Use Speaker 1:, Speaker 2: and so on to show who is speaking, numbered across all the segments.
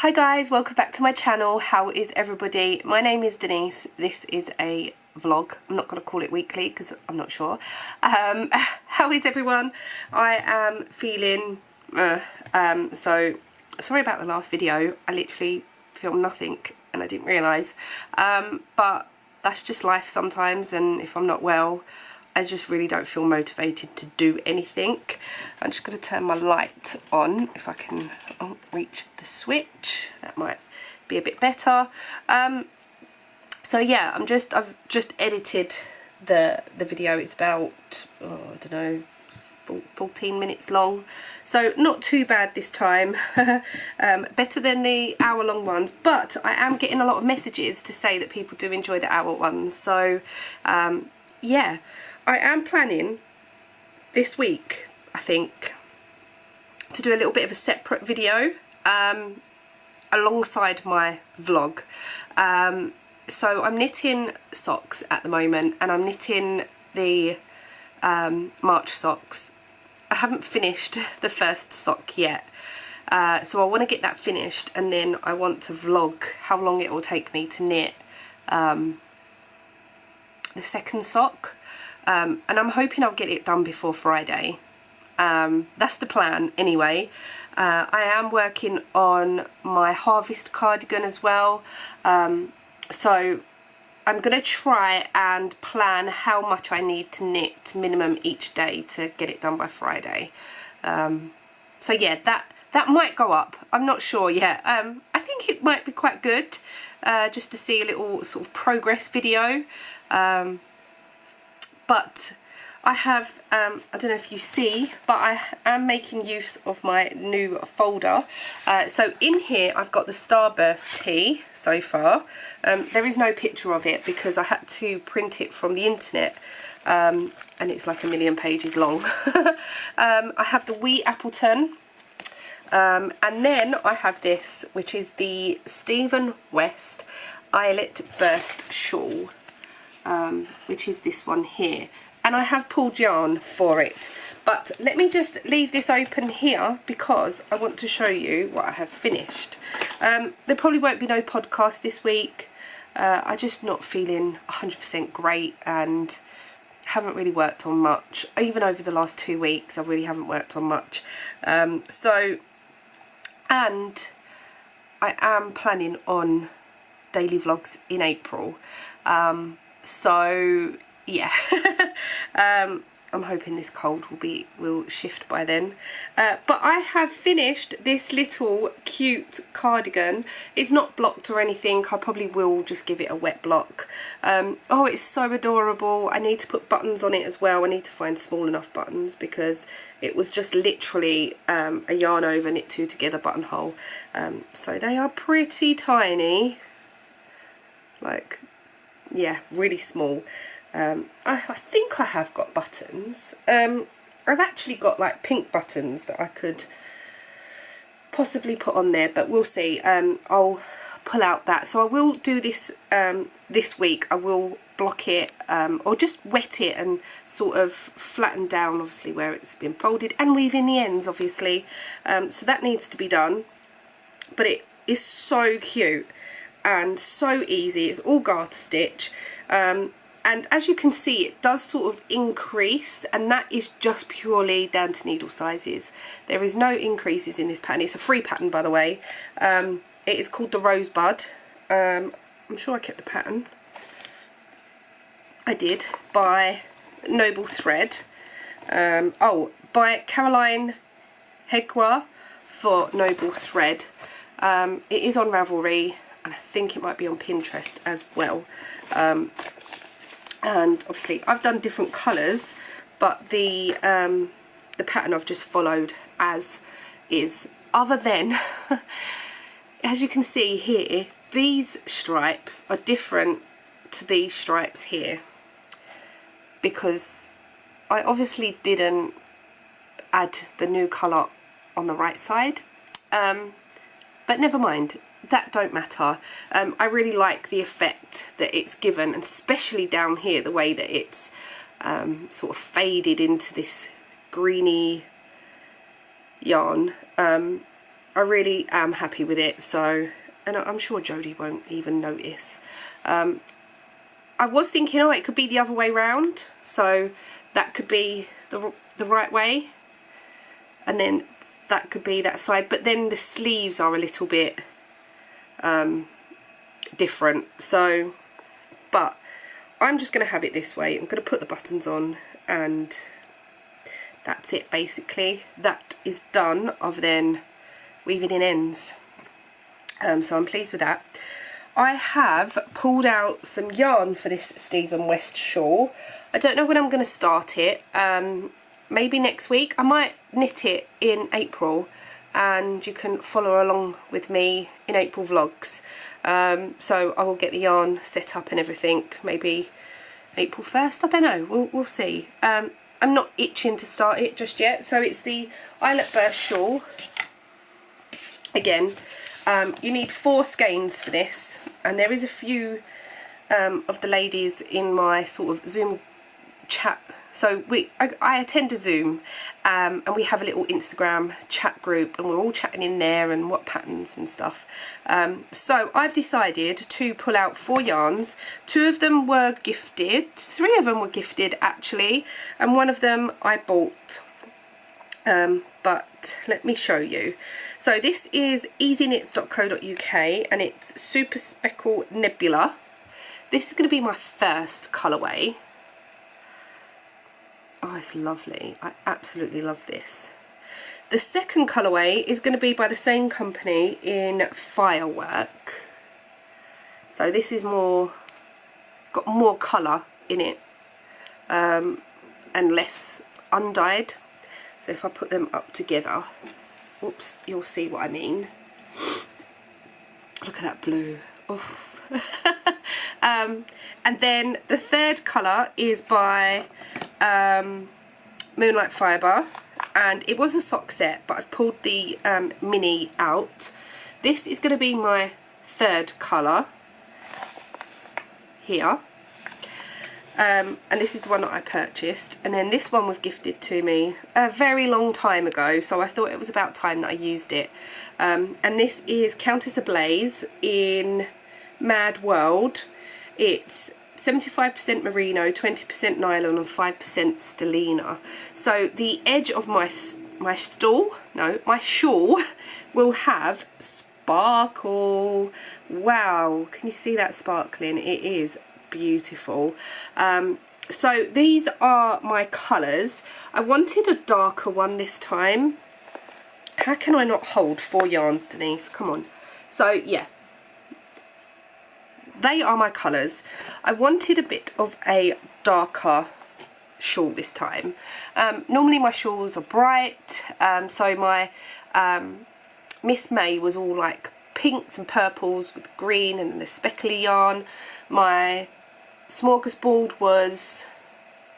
Speaker 1: Hi guys, welcome back to my channel. How is everybody? My name is Denise. This is a vlog. I'm not going to call it weekly because I'm not sure. How is everyone? I am feeling so sorry about the last video. I literally filmed nothing and I didn't realise, but that's just life sometimes, and if I'm not well I just really don't feel motivated to do anything. I'm just going to turn my light on if I can reach the switch. That might be a bit better. So yeah, I've just edited the video. It's about, I don't know, 14 minutes long, so not too bad this time. Better than the hour-long ones, but I am getting a lot of messages to say that people do enjoy the hour ones. So yeah, I am planning this week, I think, to do a little bit of a separate video alongside my vlog. So I'm knitting socks at the moment, and I'm knitting the March socks. I haven't finished the first sock yet, so I want to get that finished, and then I want to vlog how long it will take me to knit the second sock. And I'm hoping I'll get it done before Friday. That's the plan anyway. I am working on my harvest cardigan as well, so I'm going to try and plan how much I need to knit minimum each day to get it done by Friday. So yeah, that might go up. I'm not sure yet. I think it might be quite good just to see a little sort of progress video. But I have, I don't know if you see, but I am making use of my new folder. So in here I've got the Starburst tee so far. There is no picture of it because I had to print it from the internet, and it's like 1,000,000 pages long. I have the Wee Appleton, and then I have this, which is the Stephen West Eyelet Burst Shawl. Which is this one here, and I have pulled yarn for it, but let me just leave this open here because I want to show you what I have finished. There probably won't be no podcast this week. I'm just not feeling 100% great and haven't really worked on much. Even over the last 2 weeks I really haven't worked on much, and I am planning on daily vlogs in April. So yeah, I'm hoping this cold will shift by then. But I have finished this little cute cardigan. It's not blocked or anything. I probably will just give it a wet block. Oh, it's so adorable. I need to put buttons on it as well. I need to find small enough buttons because it was just literally a yarn over knit two together buttonhole. So they are pretty tiny, like, yeah, really small. I think I have got buttons. I've actually got like pink buttons that I could possibly put on there, but we'll see. I'll pull out that. So I will do this this week. I will block it or just wet it and sort of flatten down obviously where it's been folded, and weave in the ends obviously. So that needs to be done, but it is so cute and so easy. It's all garter stitch, and as you can see it does sort of increase, and that is just purely down to needle sizes. There is no increases in this pattern. It's a free pattern, by the way. It is called the Rosebud. I'm sure I kept the pattern. I did, by Noble Thread. By Caroline Hegwa for Noble Thread. It is on Ravelry, and I think it might be on Pinterest as well. And obviously I've done different colours, but the pattern I've just followed as is. Other than, as you can see here, these stripes are different to these stripes here because I obviously didn't add the new colour on the right side, but never mind. That don't matter. I really like the effect that it's given, and especially down here, the way that it's sort of faded into this greeny yarn. I really am happy with it. So, and I'm sure Jodie won't even notice. I was thinking, oh, it could be the other way round, so that could be the right way, and then that could be that side, but then the sleeves are a little bit different, so, but I'm just going to have it this way. I'm going to put the buttons on, and that's it basically. That is done of then weaving in ends, so I'm pleased with that. I have pulled out some yarn for this Stephen West shawl. I don't know when I'm going to start it. Maybe next week. I might knit it in April, and you can follow along with me in April vlogs. So I will get the yarn set up and everything. Maybe April 1st. I don't know. We'll see. I'm not itching to start it just yet. So it's the Eyelet Burst shawl. Again. You need 4 skeins for this, and there is a few of the ladies in my sort of Zoom chat. So I attend a Zoom, and we have a little Instagram chat group, and we're all chatting in there and what patterns and stuff. So I've decided to pull out 4 yarns. 2 of them were gifted, 3 of them were gifted actually, and 1 of them I bought. But let me show you. So this is easyknits.co.uk, and it's Super Speckle Nebula. This is going to be my first colourway. Oh, it's lovely. I absolutely love this. The second colourway is going to be by the same company in Firework. So this is more, it's got more colour in it, and less undyed. So if I put them up together, oops, you'll see what I mean. Look at that blue. Oh. And then the third colour is by Moonlight Fibre, and it was a sock set, but I've pulled the mini out. This is going to be my third colour here. And this is the one that I purchased, and then this one was gifted to me a very long time ago, so I thought it was about time that I used it. And this is Countess Ablaze in Mad World. It's 75% merino, 20% nylon and 5% stellina. So the edge of my shawl will have sparkle. Wow, can you see that sparkling? It is beautiful. So these are my colours. I wanted a darker one this time. How can I not hold 4 yarns, Denise? Come on. So yeah, they are my colours. I wanted a bit of a darker shawl this time. Normally my shawls are bright, so my Miss May was all like pinks and purples with green and the speckly yarn. My Smorgasbord was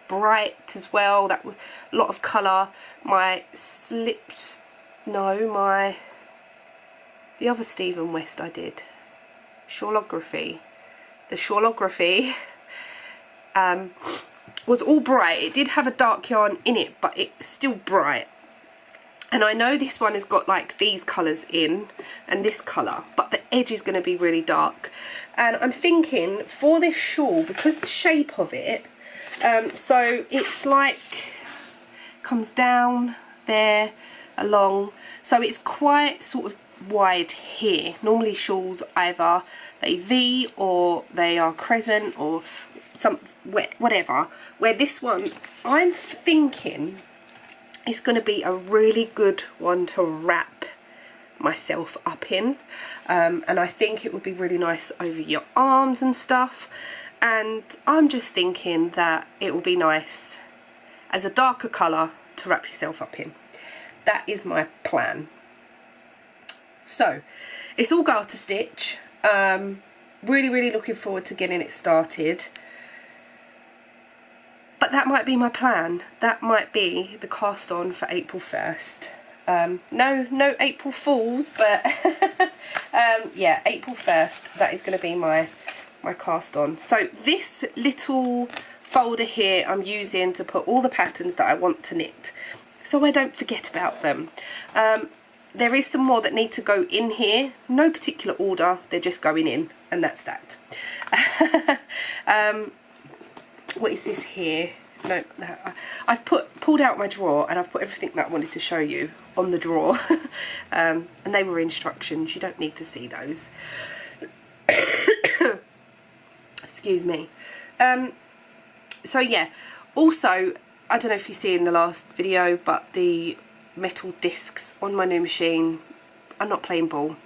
Speaker 1: bright as well, that was a lot of colour. My slips, no, the other Stephen West I did, Shawlography. The Shawlography was all bright. It did have a dark yarn in it, but it's still bright. And I know this one has got like these colours in and this colour, but the edge is going to be really dark. And I'm thinking for this shawl, because the shape of it, so it's like comes down there along, so it's quite sort of wide here. Normally shawls either they V or they are crescent or some whatever, where this one I'm thinking is going to be a really good one to wrap myself up in, and I think it would be really nice over your arms and stuff, and I'm just thinking that it will be nice as a darker colour to wrap yourself up in. That is my plan. So it's all garter stitch. Really looking forward to getting it started. But that might be my plan. That might be the cast on for April 1st. No April Fools, but yeah, April 1st, that is going to be my cast on. So this little folder here I'm using to put all the patterns that I want to knit, so I don't forget about them. there is some more that need to go in here. No particular order, they're just going in, and that's that. What is this here? No, I've pulled out my drawer and I've put everything that I wanted to show you on the drawer. And they were instructions, you don't need to see those. Excuse me. So yeah, also, I don't know if you see in the last video, but the metal discs on my new machine are not playing ball.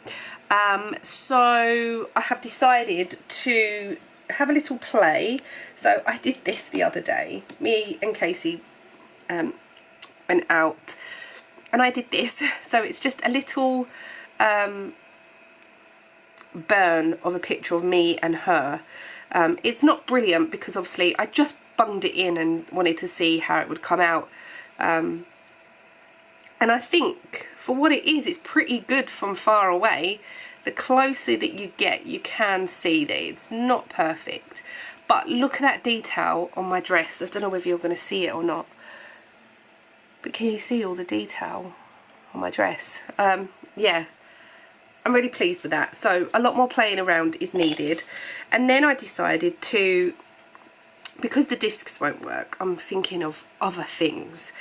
Speaker 1: So I have decided to have a little play. So I did this the other day. Me and Casey went out and I did this. So it's just a little burn of a picture of me and her. It's not brilliant because obviously I just bunged it in and wanted to see how it would come out. And I think for what it is, it's pretty good from far away. The closer that you get, you can see that it's not perfect. But look at that detail on my dress. I don't know whether you're going to see it or not. But can you see all the detail on my dress? Yeah, I'm really pleased with that. So a lot more playing around is needed. And then I decided to, because the discs won't work, I'm thinking of other things.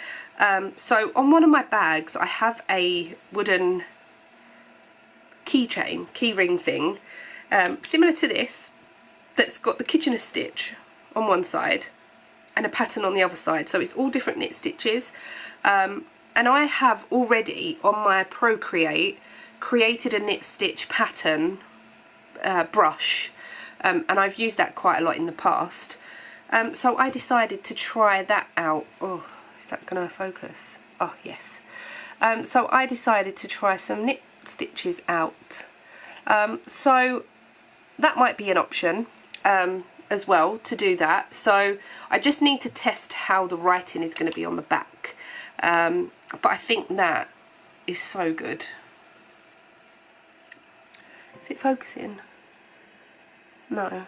Speaker 1: So on one of my bags, I have a wooden keychain, key ring thing, similar to this, that's got the Kitchener stitch on one side and a pattern on the other side. So it's all different knit stitches. And I have already on my Procreate created a knit stitch pattern brush, and I've used that quite a lot in the past. So I decided to try that out. Oh, is that going to focus? Oh, yes. So I decided to try some knit stitches out. So that might be an option as well, to do that. So I just need to test how the writing is going to be on the back. But I think that is so good. Is it focusing? No.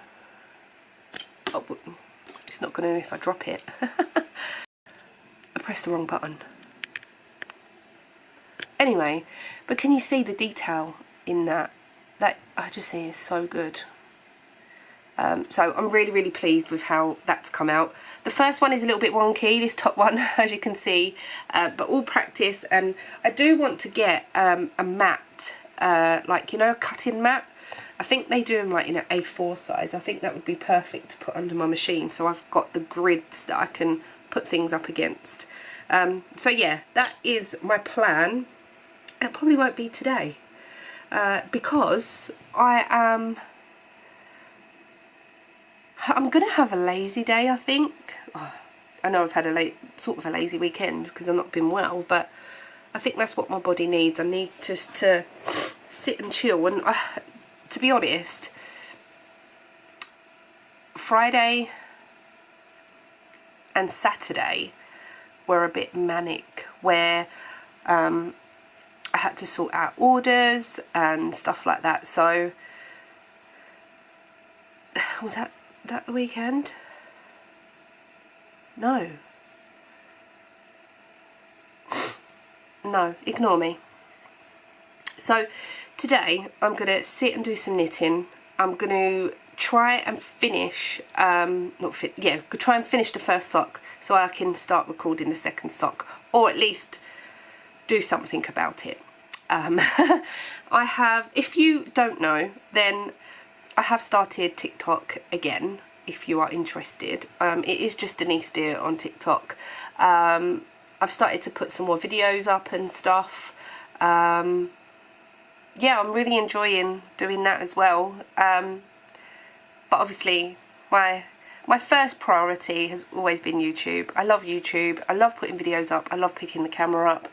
Speaker 1: Oh, it's not going to if I drop it. I pressed the wrong button. Anyway, but can you see the detail in that? That I just think is so good. So I'm really, really pleased with how that's come out. The first one is a little bit wonky, this top one, as you can see, but all practice. And I do want to get a mat, like, you know, a cutting mat. I think they do them like in an A4 size. I think that would be perfect to put under my machine. So I've got the grids that I can put things up against. So yeah, that is my plan. It probably won't be today because I'm gonna have a lazy day, I think. Oh, I know I've had a sort of a lazy weekend because I've not been well, but I think that's what my body needs. I need just to sit and chill. And to be honest, Friday and Saturday were a bit manic, where I had to sort out orders and stuff like that. So was that the weekend? No, ignore me. So today I'm gonna sit and do some knitting. I'm gonna try and finish try and finish the first sock so I can start recording the second sock, or at least do something about it. I have, if you don't know, then I have started TikTok again, if you are interested. It is just Denise Deer on TikTok. I've started to put some more videos up and stuff. Yeah, I'm really enjoying doing that as well. But obviously my first priority has always been YouTube. I love YouTube. I love putting videos up. I love picking the camera up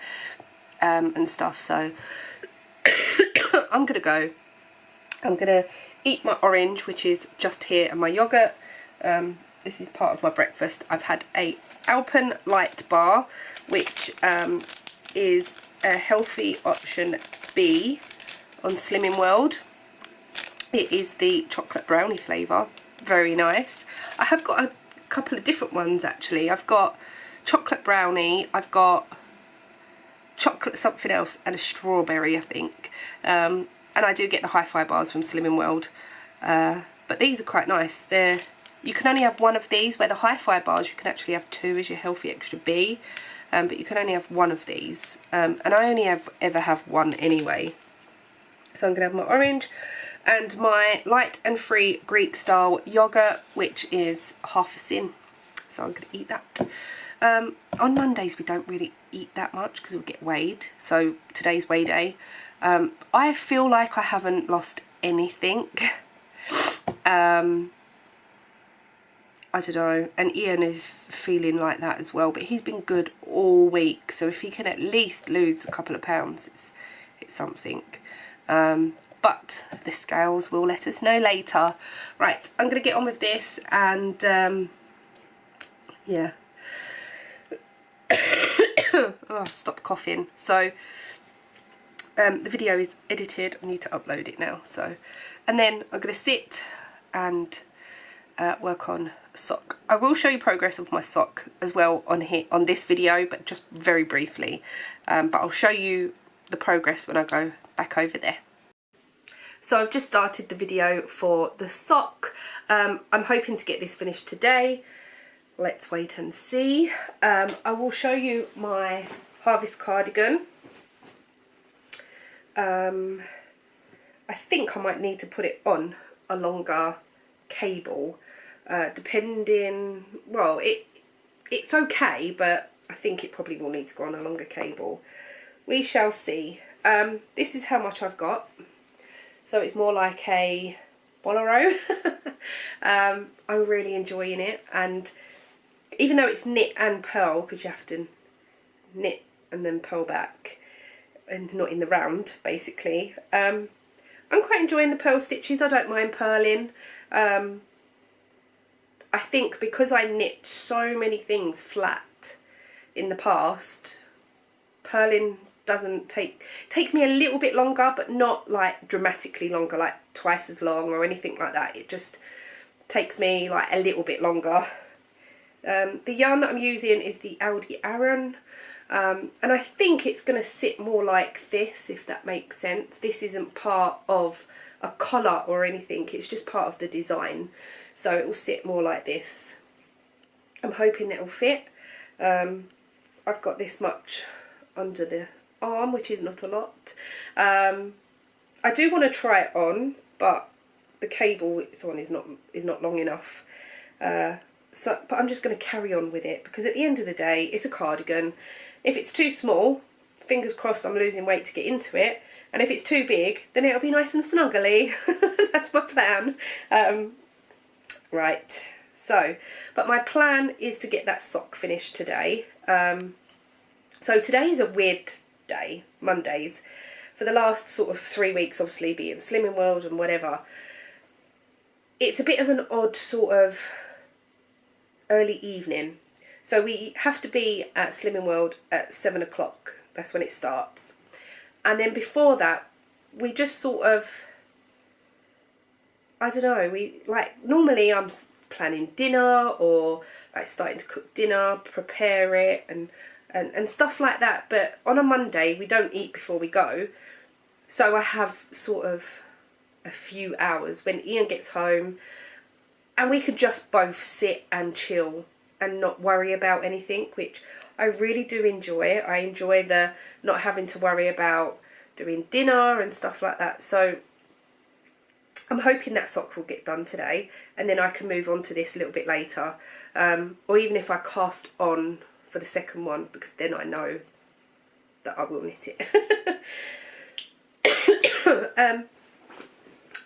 Speaker 1: and stuff. So I'm gonna go. I'm gonna eat my orange, which is just here, and my yogurt. This is part of my breakfast. I've had a Alpen Light bar, which is a healthy option B on Slimming World. It is the chocolate brownie flavour. Very nice. I have got a couple of different ones actually. I've got chocolate brownie, I've got chocolate something else, and a strawberry, I think. And I do get the hi-fi bars from Slimming World, but these are quite nice. You can only have one of these, where the hi-fi bars you can actually have two as your healthy extra B, but you can only have one of these, and I only ever have one anyway. So I'm going to have my orange and my light and free Greek style yogurt, which is half a sin, so I'm going to eat that. On Mondays we don't really eat that much because we get weighed, so today's weigh day. I feel like I haven't lost anything. I don't know, and Ian is feeling like that as well, but he's been good all week, so if he can at least lose a couple of pounds, it's something. But the scales will let us know later. Right, I'm going to get on with this, and yeah. Oh, stop coughing. So the video is edited. I need to upload it now. So, and then I'm going to sit and work on a sock. I will show you progress of my sock as well on here on this video, but just very briefly. But I'll show you the progress when I go back over there. So I've just started the video for the sock. I'm hoping to get this finished today. Let's wait and see. I will show you my Harvest cardigan. I think I might need to put it on a longer cable, depending, well, it's okay, but I think it probably will need to go on a longer cable. We shall see. This is how much I've got. So it's more like a bolero. I'm really enjoying it, and even though it's knit and purl, because you have to knit and then purl back, and not in the round, basically. I'm quite enjoying the purl stitches. I don't mind purling. I think because I knit so many things flat in the past, purling takes me a little bit longer, but not like dramatically longer, like twice as long or anything like that. It just takes me like a little bit longer. The yarn that I'm using is the Aldi Aran, and I think it's going to sit more like this, if that makes sense. This isn't part of a collar or anything, it's just part of the design, so it will sit more like this. I'm hoping that will fit. I've got this much under the arm, which is not a lot. I do want to try it on, but the cable it's on is not long enough. But I'm just going to carry on with it, because at the end of the day it's a cardigan. If it's too small, fingers crossed I'm losing weight to get into it, and if it's too big, then it'll be nice and snuggly. That's my plan. Right, so, but my plan is to get that sock finished today. So today is a weird day, Mondays. For the last sort of 3 weeks, obviously being Slimming World and whatever, it's a bit of an odd sort of early evening. So we have to be at Slimming World at 7 o'clock. That's when it starts. And then before that, we just sort of, I don't know, normally I'm planning dinner, or like starting to cook dinner, prepare it and stuff like that. But on a Monday, we don't eat before we go. So I have sort of a few hours when Ian gets home, and we could just both sit and chill and not worry about anything, which I really do enjoy. I enjoy the not having to worry about doing dinner and stuff like that. So I'm hoping that sock will get done today, and then I can move on to this a little bit later. Or even if I cast on for the second one, because then I know that I will knit it.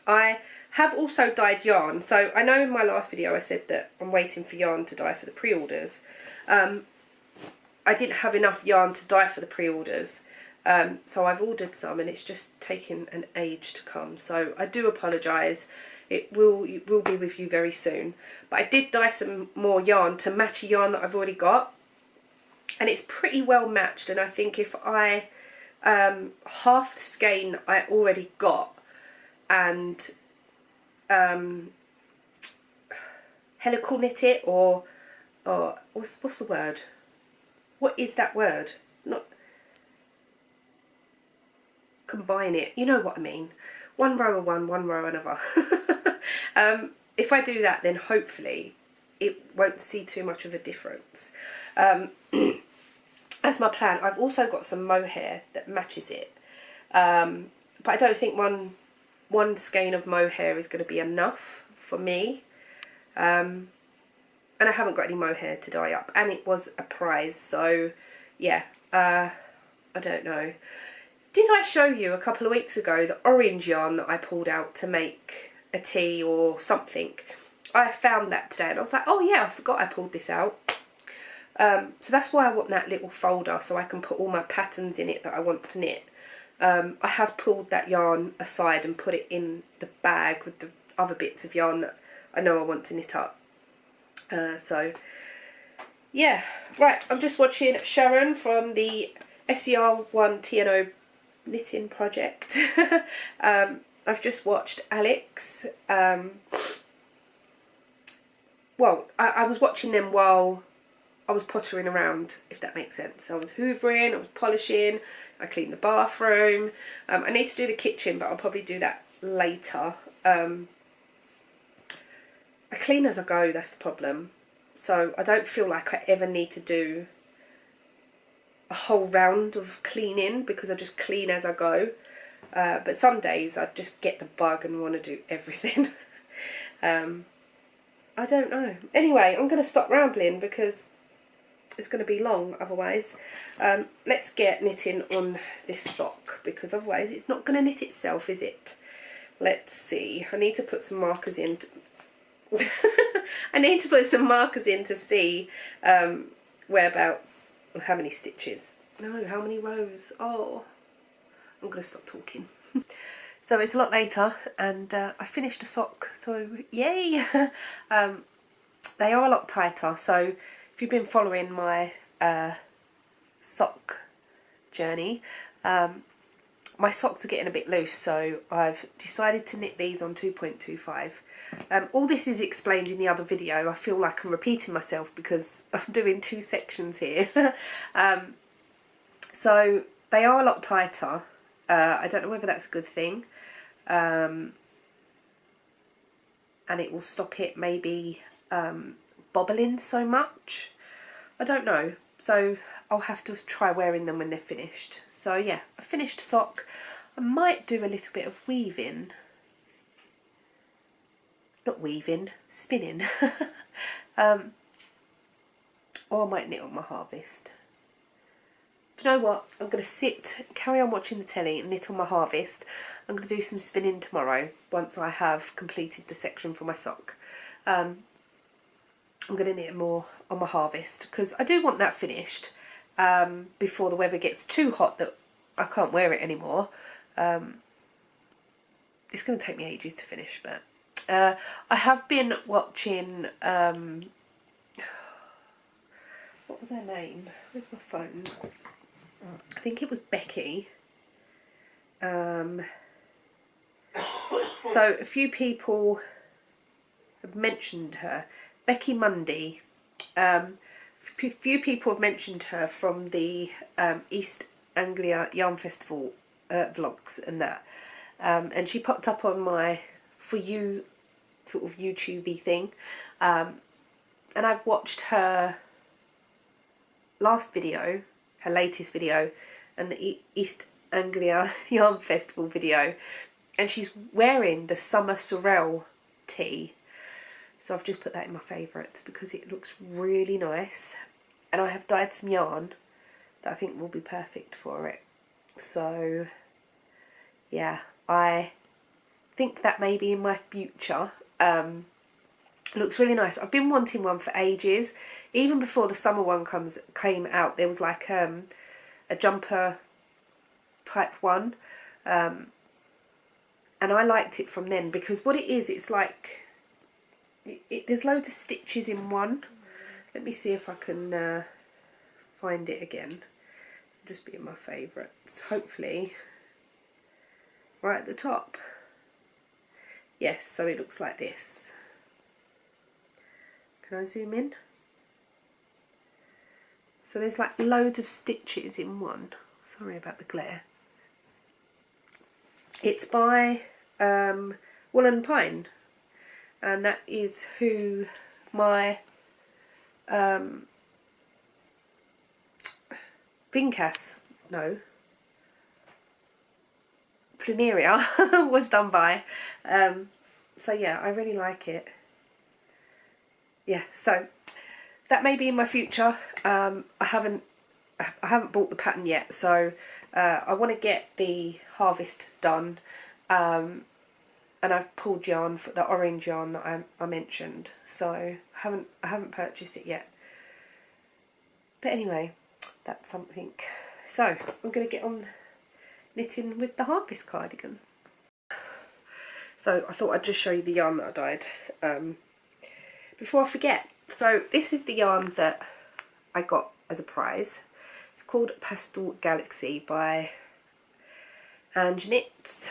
Speaker 1: I have also dyed yarn. So I know in my last video I said that I'm waiting for yarn to dye for the pre-orders. I didn't have enough yarn to dye for the pre-orders, so I've ordered some, and it's just taken an age to come. So I do apologise. It will be with you very soon. But I did dye some more yarn to match a yarn that I've already got, and it's pretty well matched. And I think if I half the skein that I already got and helical knit it, or what's the word? What is that word? Not combine it. You know what I mean. One row of one row another. If I do that, then hopefully it won't see too much of a difference. That's my plan. I've also got some mohair that matches it. But I don't think one skein of mohair is going to be enough for me. And I haven't got any mohair to dye up. And it was a prize, so yeah. I don't know. Did I show you a couple of weeks ago the orange yarn that I pulled out to make a tea or something? I found that today and I was like, oh yeah, I forgot I pulled this out. So that's why I want that little folder, so I can put all my patterns in it that I want to knit. I have pulled that yarn aside and put it in the bag with the other bits of yarn that I know I want to knit up. So yeah, right, I'm just watching Sharon from the SER1 TNO knitting project. I've just watched Alex. Well, I was watching them while I was pottering around, if that makes sense. I was hoovering, I was polishing, I cleaned the bathroom. I need to do the kitchen, but I'll probably do that later. I clean as I go, that's the problem. So I don't feel like I ever need to do a whole round of cleaning because I just clean as I go. But some days I just get the bug and want to do everything. I don't know. Anyway, I'm going to stop rambling because it's going to be long otherwise. Let's get knitting on this sock because otherwise it's not going to knit itself, is it? Let's see. I need to put some markers in. I need to put some markers in to see whereabouts, or how many stitches. No, how many rows. Oh, I'm going to stop talking. So it's a lot later and I finished a sock, so yay! They are a lot tighter, so if you've been following my sock journey, my socks are getting a bit loose, so I've decided to knit these on 2.25. All this is explained in the other video. I feel like I'm repeating myself because I'm doing two sections here. So they are a lot tighter. I don't know whether that's a good thing. And it will stop it maybe bobbling so much. I don't know. So I'll have to try wearing them when they're finished. So yeah, a finished sock. I might do a little bit of weaving. Not weaving, spinning. Or I might knit on my harvest. Do you know what? I'm going to sit, carry on watching the telly and knit on my harvest. I'm going to do some spinning tomorrow once I have completed the section for my sock. I'm going to knit more on my harvest because I do want that finished before the weather gets too hot that I can't wear it anymore. It's going to take me ages to finish, but I have been watching, what was her name? Where's my phone? I think it was Becky. So a few people have mentioned her. Becky Mundy. Few people have mentioned her from the East Anglia Yarn Festival vlogs and that. And she popped up on my For You sort of YouTube-y thing. And I've watched her last video, her latest video, and the East Anglia Yarn Festival video, and she's wearing the Summer Sorrel tee, so I've just put that in my favourites because it looks really nice, and I have dyed some yarn that I think will be perfect for it. So yeah, I think that may be in my future. Looks really nice. I've been wanting one for ages. Even before the summer one came out, there was like a jumper type one, and I liked it from then because what it is, it's like there's loads of stitches in one. Let me see if I can find it again. It'll just be in my favourites, hopefully. Right at the top. Yes, so it looks like this. Can I zoom in? So there's like loads of stitches in one. Sorry about the glare. It's by Woollen Pine, and that is who my Plumeria was done by. So yeah, I really like it. Yeah, so that may be in my future. I haven't bought the pattern yet, so I want to get the harvest done. And I've pulled yarn for the orange yarn that I mentioned, so I haven't purchased it yet. But anyway, that's something. So I'm going to get on knitting with the harvest cardigan. So I thought I'd just show you the yarn that I dyed before I forget. So this is the yarn that I got as a prize. It's called Pastel Galaxy by Ange Knits.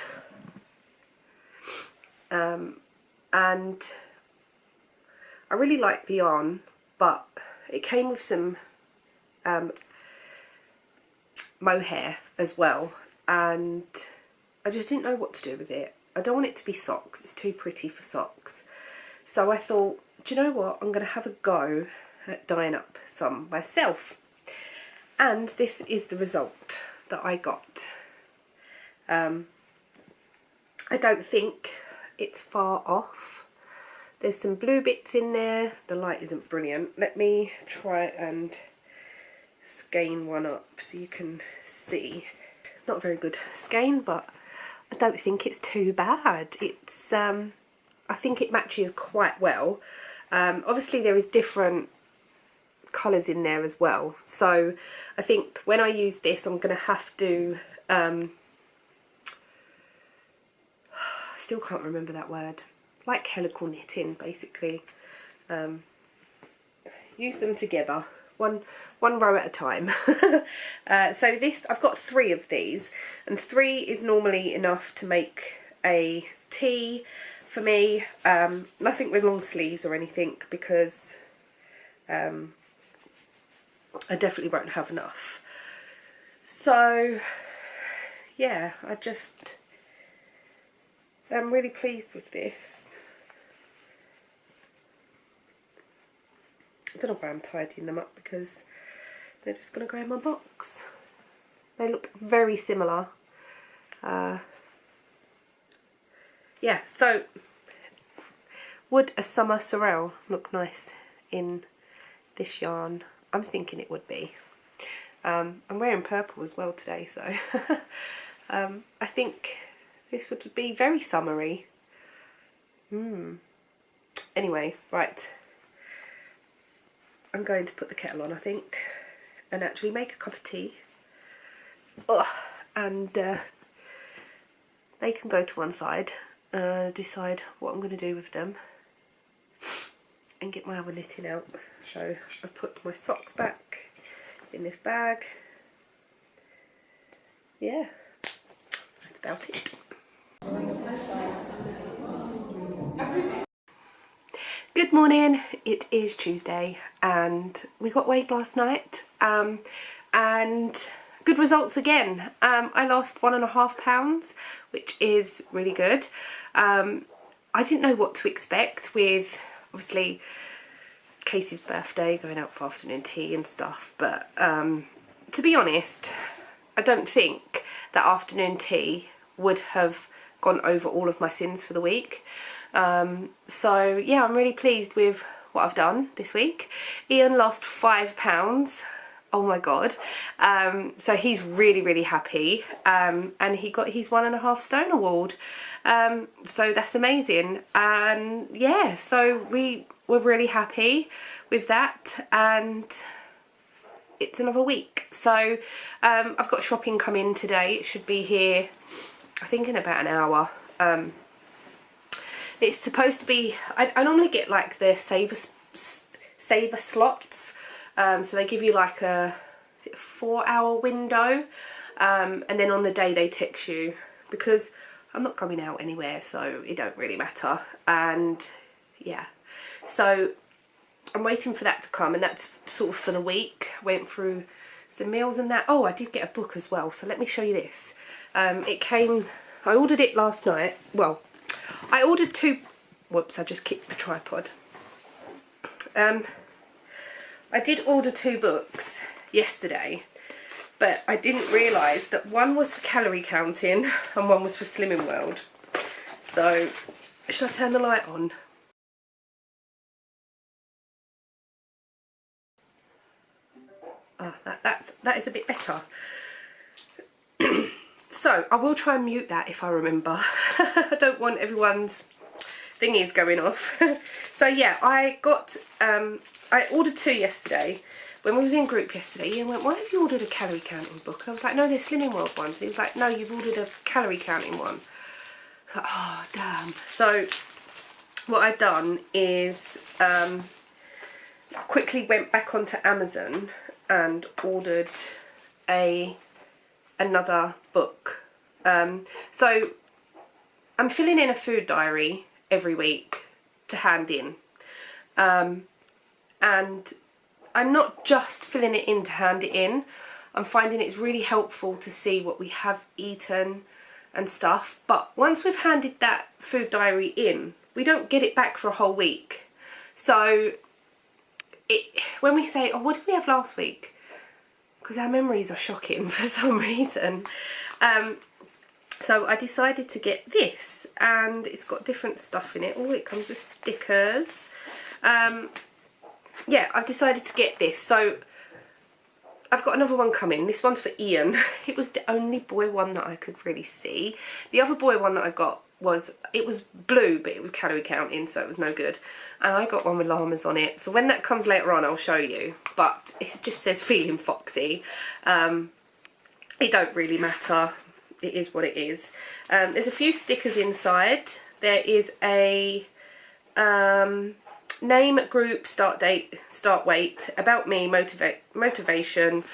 Speaker 1: And I really like the yarn, but it came with some mohair as well, and I just didn't know what to do with it. I don't want it to be socks, it's too pretty for socks. So I thought, do you know what, I'm going to have a go at dyeing up some myself. And this is the result that I got. I don't think it's far off. There's some blue bits in there. The light isn't brilliant. Let me try and skein one up so you can see. It's not a very good skein, but I don't think it's too bad. It's I think it matches quite well. Obviously there is different colours in there as well, so I think when I use this I'm going to have to still can't remember that word, like helical knitting basically. Use them together, one row at a time. So this, I've got 3 of these, and 3 is normally enough to make a tee for me. Nothing with long sleeves or anything, because I definitely won't have enough. So yeah, I'm really pleased with this. I don't know why I'm tidying them up, because they're just going to go in my box. They look very similar. Yeah, so would a summer sorrel look nice in this yarn? I'm thinking it would be. I'm wearing purple as well today, so I think this would be very summery. Anyway, right. I'm going to put the kettle on, I think, and actually make a cup of tea. And they can go to one side, decide what I'm going to do with them, and get my other knitting out. So I've put my socks back in this bag. Yeah, that's about it. Good morning, it is Tuesday and we got weighed last night, and good results again. I lost 1.5 pounds, which is really good. I didn't know what to expect with, obviously, Casey's birthday, going out for afternoon tea and stuff, but to be honest, I don't think that afternoon tea would have gone over all of my sins for the week. So yeah, I'm really pleased with what I've done this week. Ian lost 5 pounds. Oh my god. So he's really happy, and he got his 1.5 stone award. So that's amazing. And yeah, so we were really happy with that, and it's another week. So I've got shopping coming today. It should be here, I think, in about an hour. It's supposed to be, I normally get like the saver slots, so they give you like a 4-hour window, and then on the day they text you, because I'm not going out anywhere, so it don't really matter. And yeah, so I'm waiting for that to come, and that's sort of for the week. Went through some meals and that. Oh, I did get a book as well, so let me show you this. It came I ordered it last night. Well, I ordered 2... Whoops, I just kicked the tripod. I did order 2 books yesterday, but I didn't realise that one was for calorie counting and one was for Slimming World. So, should I turn the light on? That is a bit better. So, I will try and mute that if I remember. I don't want everyone's thingies going off. So yeah, I ordered 2 yesterday. When we was in group yesterday, Ian went, why have you ordered a calorie counting book? And I was like, no, they're Slimming World ones. And he was like, no, you've ordered a calorie counting one. I was like, oh, damn. So what I've done is quickly went back onto Amazon and ordered another book. So I'm filling in a food diary every week to hand in. And I'm not just filling it in to hand it in. I'm finding it's really helpful to see what we have eaten and stuff. But once we've handed that food diary in, we don't get it back for a whole week. So when we say, oh, what did we have last week? Because our memories are shocking for some reason. So I decided to get this, and it's got different stuff in it. Oh, it comes with stickers. Yeah, I've decided to get this. So I've got another one coming. This one's for Ian. It was the only boy one that I could really see. The other boy one that I got was blue, but it was calorie counting, so it was no good. And I got one with llamas on it. So when that comes later on, I'll show you. But it just says feeling foxy. It don't really matter. It is what it is. There's a few stickers inside. There is a name, group, start date, start weight, about me, motivation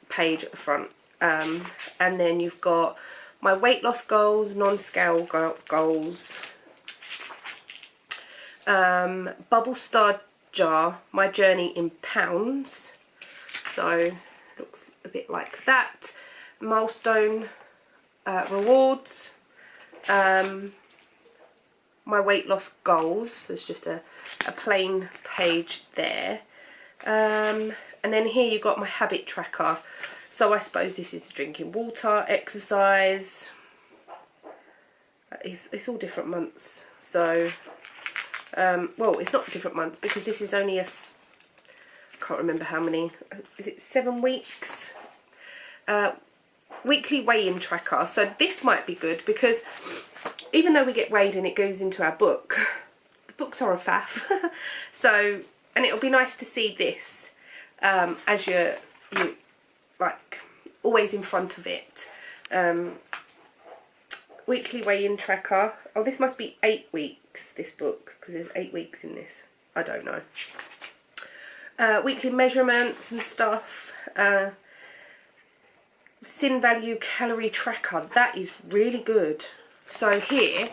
Speaker 1: page at the front. And then you've got my weight loss goals, non-scale goals, bubble star jar, my journey in pounds. So looks a bit like that. Milestone rewards, my weight loss goals. There's just a plain page there, and then here you've got my habit tracker. So I suppose this is drinking water, exercise. It's all different months. So well, it's not different months because this is only I can't remember how many. Is it 7 weeks? Weekly weigh-in tracker. So this might be good because even though we get weighed and it goes into our book, the books are a faff. So, and it'll be nice to see this as you're like always in front of it. Weekly weigh-in tracker. Oh, this must be 8 weeks, this book, because there's 8 weeks in this. I don't know. Weekly measurements and stuff. Sin value calorie tracker. That is really good. So here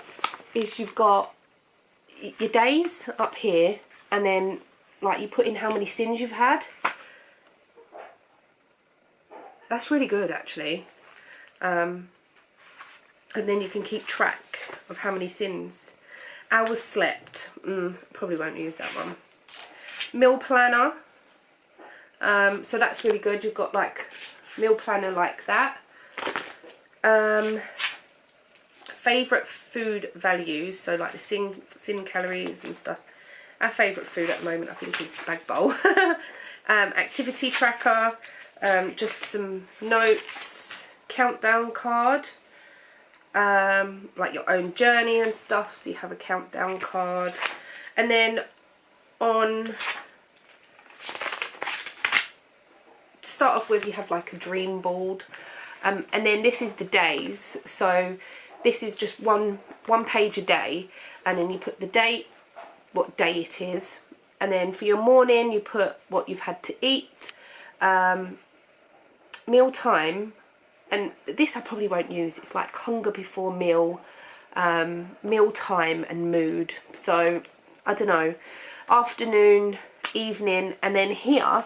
Speaker 1: is you've got your days up here, and then like you put in how many sins you've had. That's really good actually. And then you can keep track of how many sins. Hours slept. Probably won't use that one. Meal planner. So that's really good. You've got like meal planner like that. Favourite food values, so like the sin calories and stuff. Our favourite food at the moment I think is spag bowl. Activity tracker, just some notes, countdown card, like your own journey and stuff, so you have a countdown card. And then on, to start off with, you have like a dream board, and then this is the days. So this is just one page a day, and then you put the date, what day it is, and then for your morning you put what you've had to eat, meal time, and this I probably won't use. It's like hunger before meal, meal time and mood. So I don't know, afternoon, evening, and then here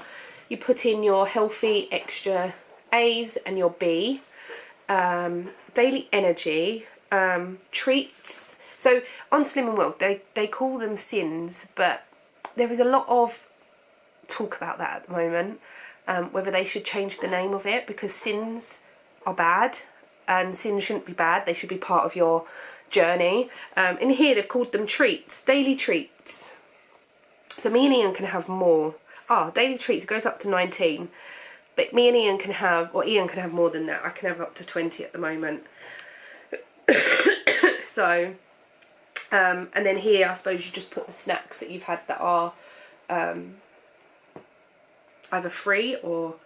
Speaker 1: you put in your healthy extra A's and your B, daily energy, treats. So on Slim and Will, they call them sins, but there is a lot of talk about that at the moment, whether they should change the name of it, because sins are bad and sins shouldn't be bad. They should be part of your journey. In here they've called them treats, daily treats. So me and Ian can have more. Daily treats goes up to 19, but me and Ian can have, or Ian can have more than that. I can have up to 20 at the moment. So, and then here I suppose you just put the snacks that you've had that are either free or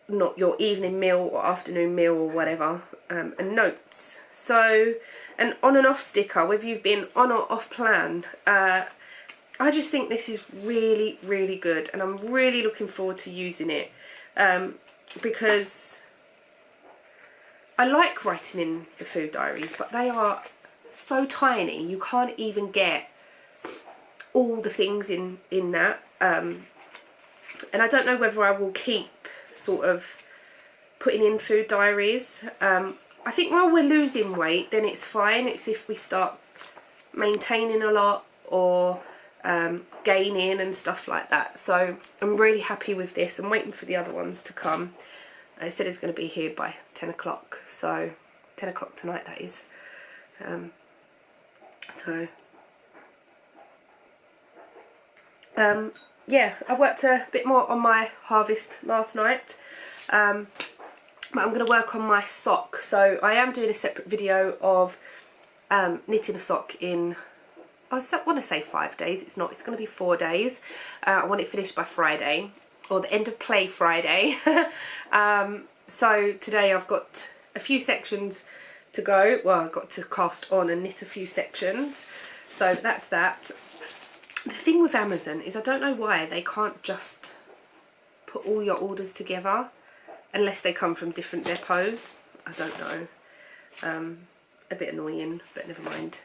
Speaker 1: not your evening meal or afternoon meal or whatever, and notes. So an on and off sticker, whether you've been on or off plan. I just think this is really, really good, and I'm really looking forward to using it, because I like writing in the food diaries, but they are so tiny you can't even get all the things in that, and I don't know whether I will keep sort of putting in food diaries. I think while we're losing weight, then it's fine. It's if we start maintaining a lot or gaining and stuff like that. So I'm really happy with this. I'm waiting for the other ones to come. I said it's going to be here by 10 o'clock, so 10 o'clock tonight that is. Yeah, I worked a bit more on my harvest last night, but I'm going to work on my sock. So I am doing a separate video of knitting a sock in, I want to say 5 days. It's not, it's going to be 4 days. I want it finished by Friday, or the end of play Friday. So today I've got a few sections to go. Well, I've got to cast on and knit a few sections. So that's that. The thing with Amazon is I don't know why they can't just put all your orders together unless they come from different depots. I don't know. A bit annoying, but never mind.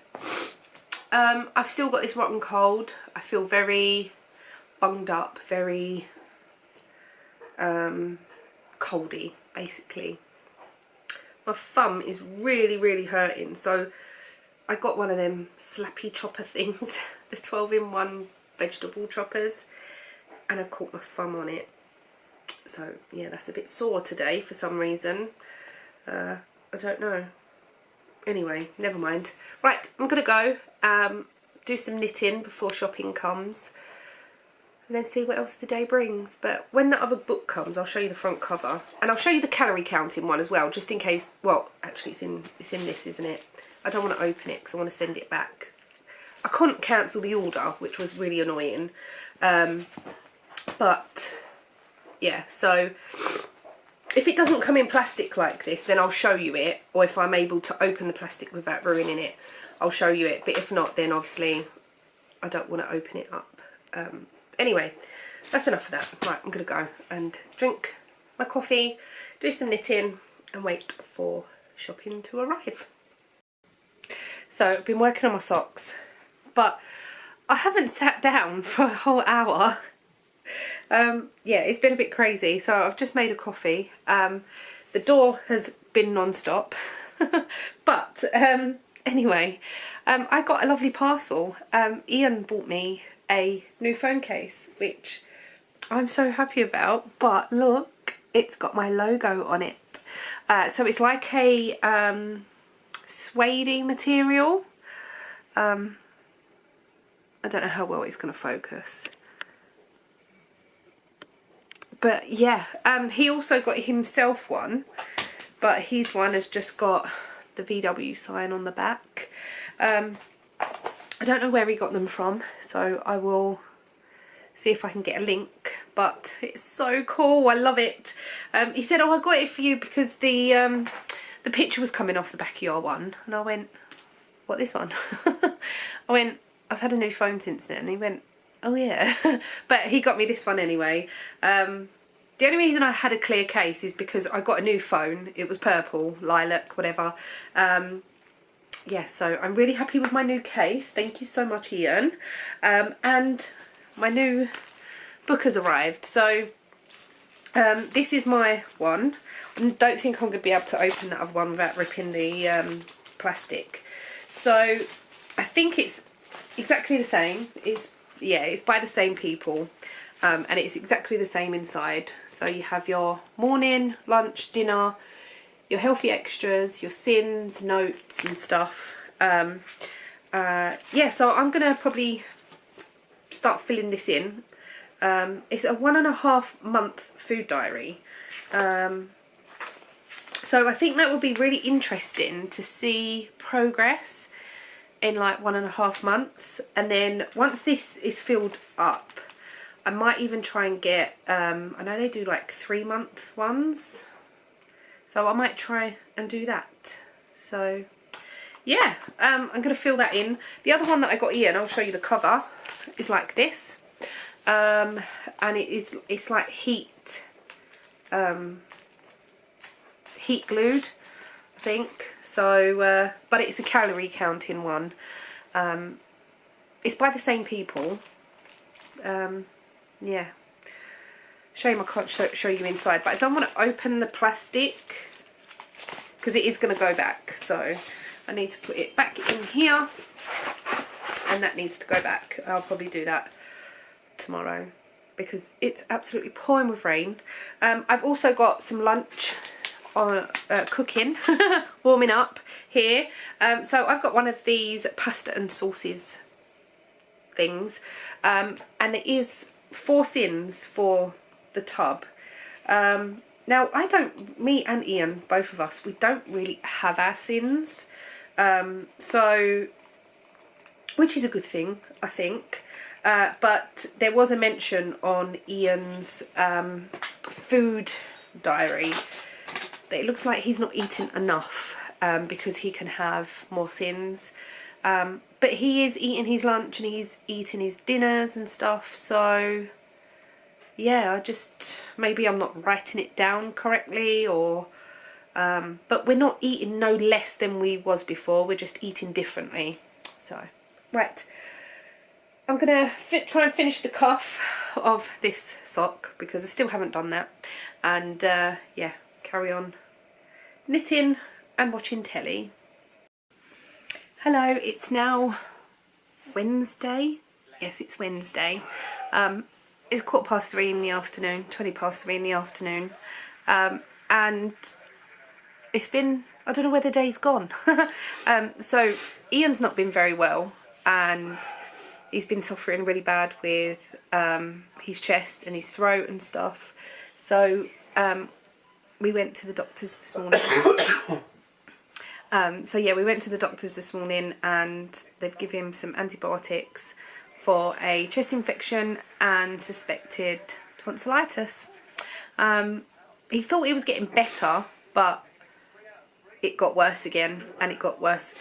Speaker 1: I've still got this rotten cold. I feel very bunged up, very coldy, basically. My thumb is really, really hurting, so I got one of them slappy chopper things, the 12-in-1 vegetable choppers, and I caught my thumb on it. So yeah, that's a bit sore today for some reason. I don't know. Anyway, never mind. Right, I'm gonna go do some knitting before shopping comes, and then see what else the day brings. But when the other book comes, I'll show you the front cover, and I'll show you the calorie counting one as well, just in case. Well, actually it's in this, isn't it? I don't want to open it because I want to send it back. I couldn't cancel the order, which was really annoying. But yeah, so if it doesn't come in plastic like this, then I'll show you it. Or if I'm able to open the plastic without ruining it, I'll show you it. But if not, then obviously I don't want to open it up. Anyway, that's enough of that. Right, I'm going to go and drink my coffee, do some knitting, and wait for shopping to arrive. So I've been working on my socks, but I haven't sat down for a whole hour. Yeah, it's been a bit crazy. So I've just made a coffee. The door has been non-stop. But anyway, I got a lovely parcel. Ian bought me a new phone case, which I'm so happy about. But look, it's got my logo on it. So it's like a suede material. I don't know how well it's going to focus. But yeah, he also got himself one, but his one has just got the VW sign on the back. I don't know where he got them from, so I will see if I can get a link, but it's so cool. I love it. He said, oh, I got it for you because the picture was coming off the back of your one. And I went, what, this one? I went, I've had a new phone since then. And he went, oh yeah. But he got me this one anyway. The only reason I had a clear case is because I got a new phone. It was purple, lilac, whatever. Yeah, so I'm really happy with my new case. Thank you so much, Ian. And my new book has arrived. So This is my one. I don't think I'm going to be able to open that other one without ripping the plastic. So I think it's exactly the same. It's by the same people, and it's exactly the same inside. So you have your morning, lunch, dinner, your healthy extras, your sins, notes and stuff. Yeah, so I'm gonna probably start filling this in. It's a 1.5 month food diary. So I think that would be really interesting to see progress in like 1.5 months. And then once this is filled up, I might even try and get, I know they do like 3-month ones. So I might try and do that. So yeah, I'm going to fill that in. The other one that I got Ian, I'll show you the cover, is like this. And it's like heat glued, I think. So, but it's a calorie counting one. It's by the same people. Yeah. Shame I can't show you inside, but I don't want to open the plastic because it is going to go back. So I need to put it back in here, and that needs to go back. I'll probably do that tomorrow because it's absolutely pouring with rain. I've also got some lunch on cooking, warming up here. So I've got one of these pasta and sauces things, and it is 4 sins for the tub. Now me and Ian, both of us, we don't really have our sins, so, which is a good thing, I think. But there was a mention on Ian's food diary that it looks like he's not eating enough, because he can have more sins. But he is eating his lunch and he's eating his dinners and stuff, so yeah, maybe I'm not writing it down correctly, or but we're not eating no less than we was before, we're just eating differently. So, right, I'm gonna try and finish the cuff of this sock because I still haven't done that, and yeah, carry on knitting and watching telly. Hello, it's now Wednesday. Yes, it's Wednesday. It's 3:15 in the afternoon, 3:20 in the afternoon, and it's been, I don't know where the day's gone. So Ian's not been very well, and he's been suffering really bad with his chest and his throat and stuff. So we went to the doctors this morning. So yeah, we went to the doctors this morning and they've given him some antibiotics for a chest infection and suspected tonsillitis. He thought he was getting better, but it got worse again, and it got worse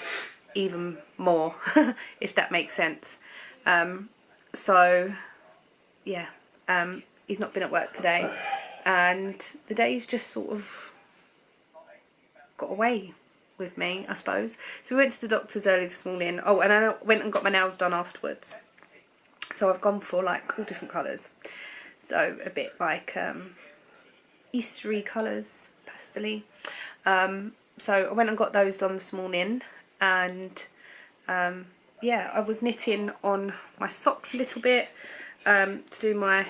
Speaker 1: even more, if that makes sense. So yeah, he's not been at work today, and the day's just sort of got away with me, I suppose. So we went to the doctor's early this morning. Oh, and I went and got my nails done afterwards. So I've gone for like all different colours. So a bit like Eastery colours, pastel-y. So I went and got those done this morning, and yeah, I was knitting on my socks a little bit to do my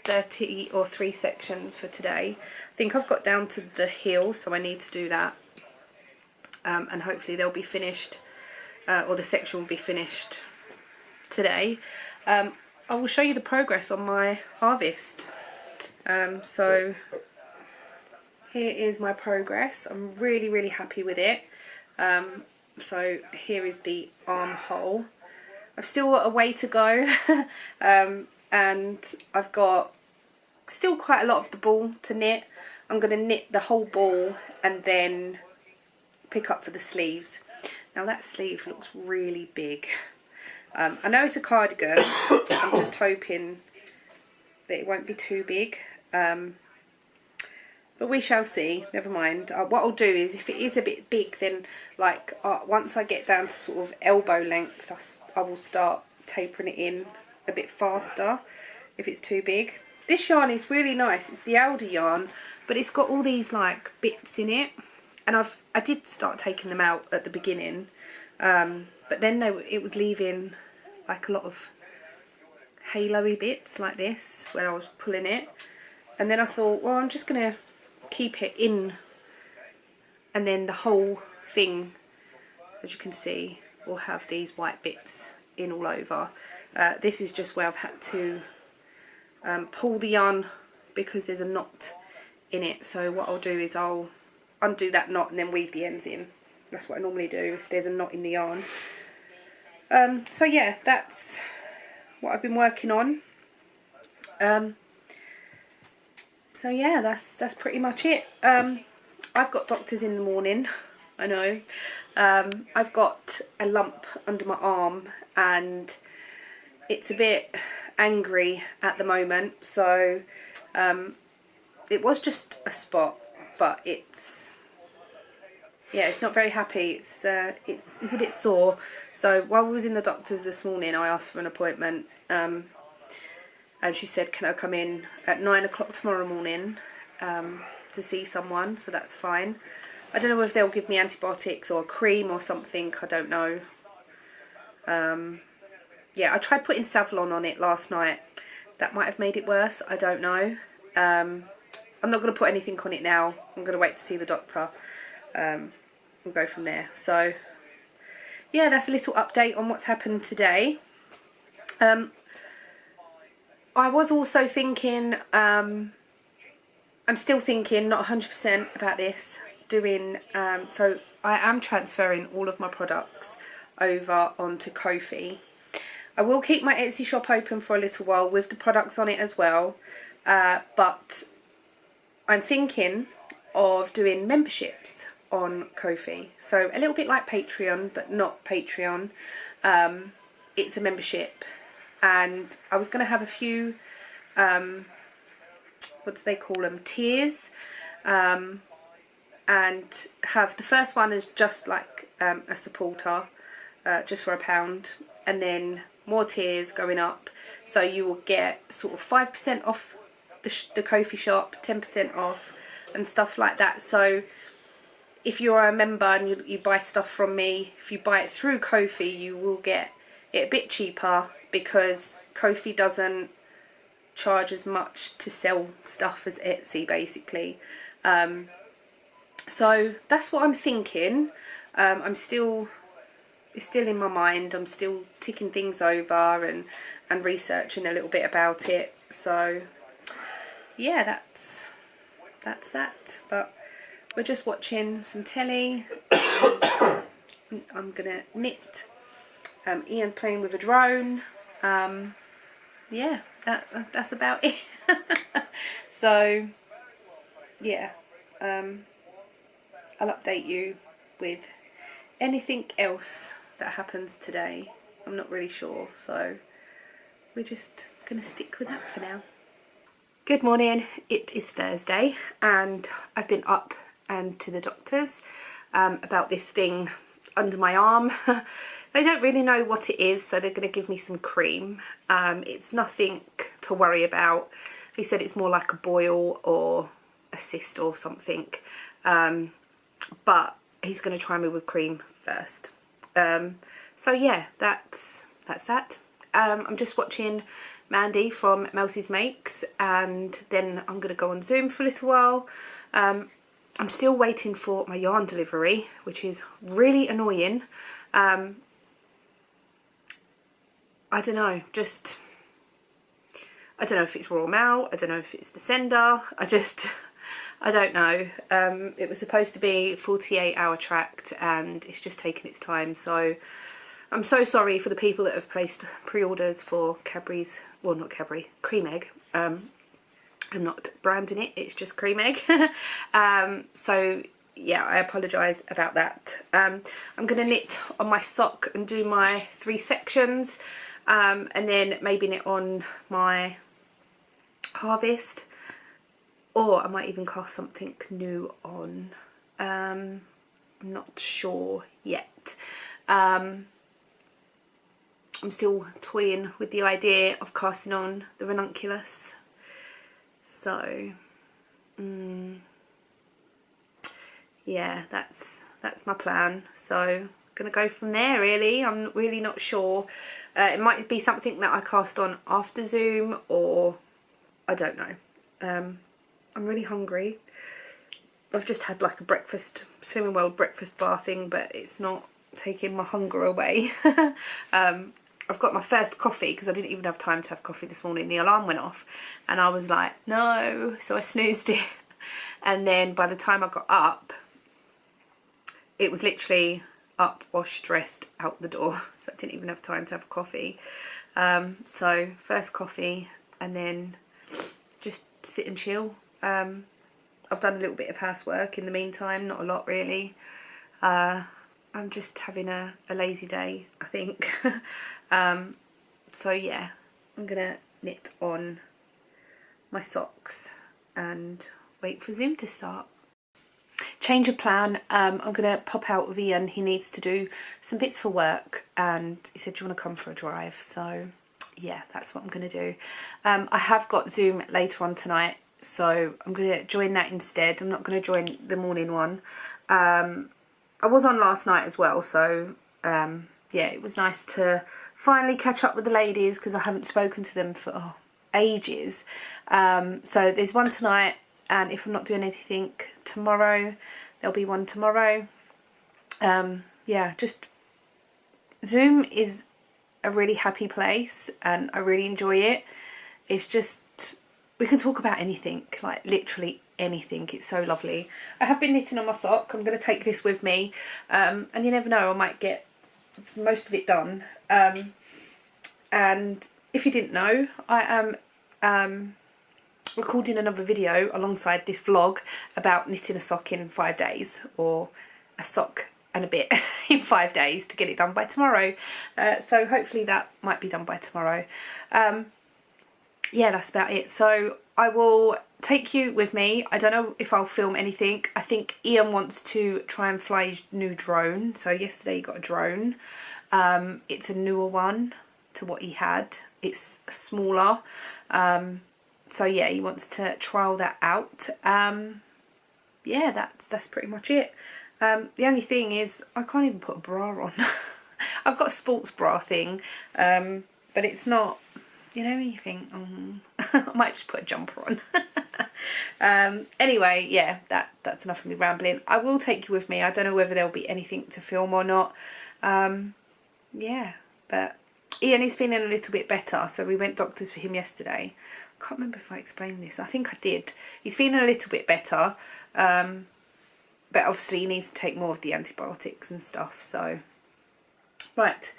Speaker 1: 3 sections for today. I think I've got down to the heel, so I need to do that. And hopefully they'll be finished, or the section will be finished today. I will show you the progress on my harvest. So here is my progress. I'm really, really happy with it. So here is the armhole. I've still got a way to go, and I've got still quite a lot of the ball to knit. I'm going to knit the whole ball and then pick up for the sleeves. Now that sleeve looks really big. I know it's a cardigan. I'm just hoping that it won't be too big, but we shall see. Never mind. What I'll do is, if it is a bit big, then like once I get down to sort of elbow length, I will start tapering it in a bit faster if it's too big. This yarn is really nice. It's the Aldi yarn, but it's got all these like bits in it, and I did start taking them out at the beginning, but then it was leaving like a lot of halo-y bits like this when I was pulling it, and then I thought, well, I'm just gonna keep it in, and then the whole thing, as you can see, will have these white bits in all over. This is just where I've had to pull the yarn because there's a knot in it, so what I'll do is I'll undo that knot and then weave the ends in. That's what I normally do if there's a knot in the yarn. So yeah, that's what I've been working on. So yeah, that's pretty much it. I've got doctors in the morning, I know. I've got a lump under my arm and it's a bit angry at the moment, so it was just a spot, but it's not very happy. It's a bit sore. So while we was in the doctor's this morning, I asked for an appointment, and she said, can I come in at 9 o'clock tomorrow morning to see someone, so that's fine. I don't know if they'll give me antibiotics or a cream or something, I don't know. Yeah, I tried putting Savlon on it last night. That might have made it worse, I don't know. I'm not going to put anything on it now. I'm going to wait to see the doctor. We'll go from there. So yeah, that's a little update on what's happened today. I was also thinking, I'm still thinking, not 100% about this, doing, so I am transferring all of my products over onto Ko-fi. I will keep my Etsy shop open for a little while with the products on it as well, but I'm thinking of doing memberships on Ko-fi. So a little bit like Patreon, but not Patreon. It's a membership, and I was going to have a few, what do they call them, tiers, and have the first one as just like a supporter, just for £1, and then more tiers going up, so you will get sort of 5% off the Ko-fi shop, 10% off and stuff like that. So if you're a member and you buy stuff from me, if you buy it through Ko-fi, you will get it a bit cheaper, because Ko-fi doesn't charge as much to sell stuff as Etsy, basically. So that's what I'm thinking. It's still in my mind. I'm still ticking things over and researching a little bit about it. So yeah, that's that. But we're just watching some telly. I'm gonna knit. Ian playing with a drone. Yeah, that's about it. So yeah, I'll update you with anything else that happens today. I'm not really sure, so we're just gonna stick with that for now. Good morning, it is Thursday and I've been up and to the doctor's about this thing under my arm. They don't really know what it is, so they're going to give me some cream. It's nothing to worry about. He said it's more like a boil or a cyst or something, but he's going to try me with cream first. So yeah, that's that. I'm just watching Mandy from Melsie's Makes, and then I'm going to go on Zoom for a little while. I'm still waiting for my yarn delivery, which is really annoying. I don't know, I don't know if it's Royal Mail, I don't know if it's the sender, I don't know. It was supposed to be 48-hour tracked and it's just taken its time, so I'm so sorry for the people that have placed pre-orders for Cadbury's, well, not Cadbury, Cream Egg. I'm not branding it, it's just Cream Egg. So yeah, I apologise about that. I'm going to knit on my sock and do my 3 sections, and then maybe knit on my harvest, or I might even cast something new on. I'm not sure yet. I'm still toying with the idea of casting on the ranunculus.
Speaker 2: So yeah, that's my plan. So gonna go from there really. I'm really not sure. It might be something that I cast on after Zoom, or I don't know. I'm really hungry. I've just had like a breakfast, Slimming World breakfast bar thing, but it's not taking my hunger away. I've got my first coffee because I didn't even have time to have coffee this morning. The alarm went off and I was like, no, so I snoozed it. And then by the time I got up, it was literally up, washed, dressed, out the door. So I didn't even have time to have a coffee. So first coffee and then just sit and chill. I've done a little bit of housework in the meantime, not a lot really. I'm just having a lazy day, I think. So yeah, I'm gonna knit on my socks and wait for Zoom to start. Change of plan. I'm gonna pop out with Ian. He needs to do some bits for work and he said, do you want to come for a drive? So yeah, that's what I'm gonna do. I have got Zoom later on tonight, so I'm gonna join that instead. I'm not gonna join the morning one. I was on last night as well, so yeah, it was nice to finally catch up with the ladies because I haven't spoken to them for ages. So there's one tonight, and if I'm not doing anything tomorrow, there'll be one tomorrow. Yeah, just Zoom is a really happy place and I really enjoy it. It's just, we can talk about anything, like literally anything. It's so lovely. I have been knitting on my sock. I'm going to take this with me, and you never know, I might get most of it done. And if you didn't know, I am recording another video alongside this vlog about knitting a sock in 5 days, or a sock and a bit in 5 days to get it done by tomorrow. So hopefully that might be done by tomorrow. Yeah, that's about it. So I will take you with me. I don't know if I'll film anything. I think Ian wants to try and fly his new drone. So yesterday he got a drone. It's a newer one to what he had. It's smaller. So yeah, he wants to trial that out. Yeah, that's pretty much it. The only thing is I can't even put a bra on. I've got a sports bra thing, but it's not, you know, you think, I might just put a jumper on. Anyway, yeah, that's enough of me rambling. I will take you with me. I don't know whether there'll be anything to film or not. Yeah, but Ian is feeling a little bit better, so we went doctors for him yesterday. I can't remember if I explained this. I think I did. He's feeling a little bit better, but obviously he needs to take more of the antibiotics and stuff. So, right,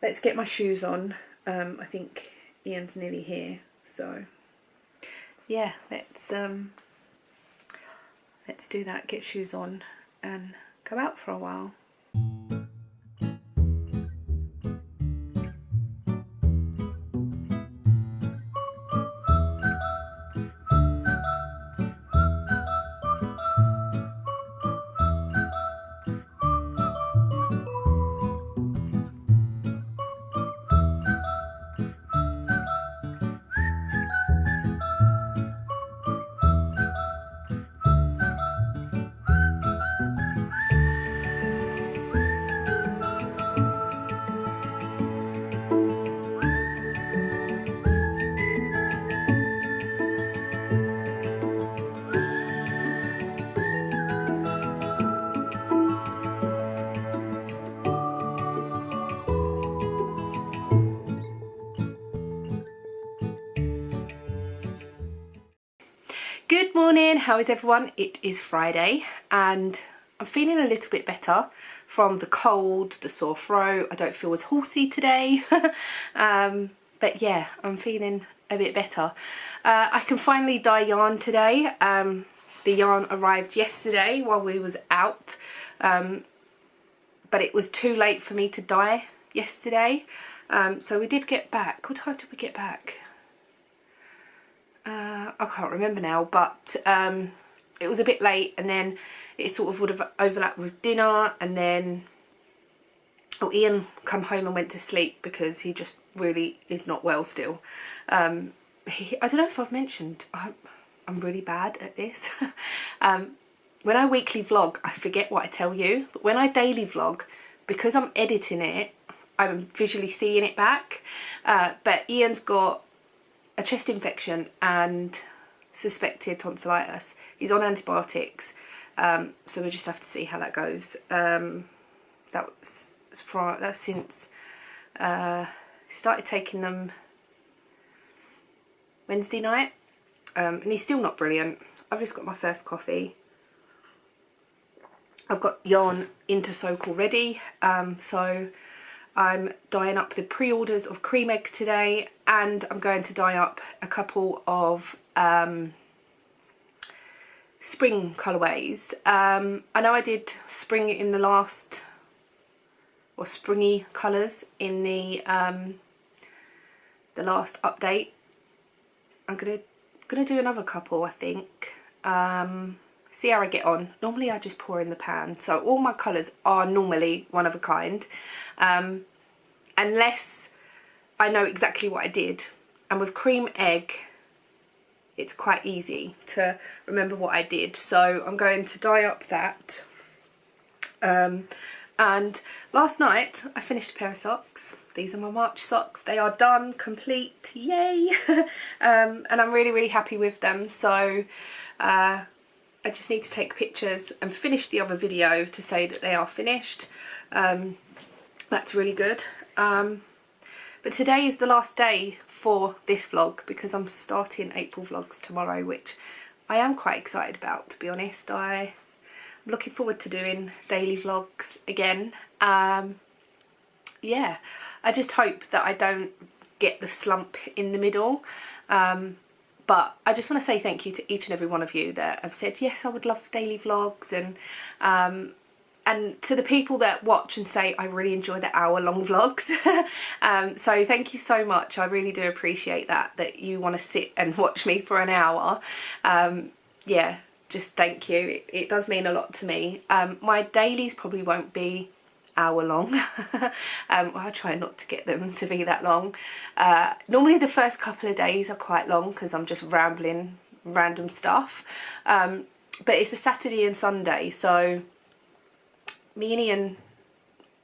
Speaker 2: let's get my shoes on. I think Ian's nearly here, so yeah, let's do that, get shoes on and go out for a while. Good morning, how is everyone? It is Friday and I'm feeling a little bit better from the cold, the sore throat. I don't feel as horsey today. But yeah, I'm feeling a bit better. I can finally dye yarn today. The yarn arrived yesterday while we was out, but it was too late for me to dye yesterday. So we did get back. What time did we get back? I can't remember now, but it was a bit late, and then it sort of would have overlapped with dinner, and then Ian come home and went to sleep because he just really is not well still. I don't know if I've mentioned, I'm really bad at this. When I weekly vlog, I forget what I tell you, but when I daily vlog, because I'm editing it, I'm visually seeing it back. But Ian's got a chest infection and suspected tonsillitis. He's on antibiotics, so we just have to see how that goes. That's since started taking them Wednesday night, and he's still not brilliant. I've just got my first coffee. I've got yarn into soak already, so I'm dyeing up the pre-orders of cream egg today, and I'm going to dye up a couple of spring colourways. I know I did spring in the last, or springy colours in the last update. I'm gonna do another couple, I think. See how I get on. Normally I just pour in the pan, so all my colours are normally one of a kind, unless I know exactly what I did. And with cream egg, it's quite easy to remember what I did, so I'm going to dye up that. And last night I finished a pair of socks. These are my March socks. They are done, complete, yay! And I'm really happy with them, so I just need to take pictures and finish the other video to say that they are finished. That's really good. But today is the last day for this vlog, because I'm starting April vlogs tomorrow, which I am quite excited about, to be honest. I'm looking forward to doing daily vlogs again. Yeah, I just hope that I don't get the slump in the middle. But I just want to say thank you to each and every one of you that have said, yes, I would love daily vlogs, and to the people that watch and say, I really enjoy the hour-long vlogs. So thank you so much. I really do appreciate that you want to sit and watch me for an hour. Yeah, just thank you. It does mean a lot to me. My dailies probably won't be hour-long. I try not to get them to be that long. Normally the first couple of days are quite long because I'm just rambling random stuff. But it's a Saturday and Sunday, so me and Ian,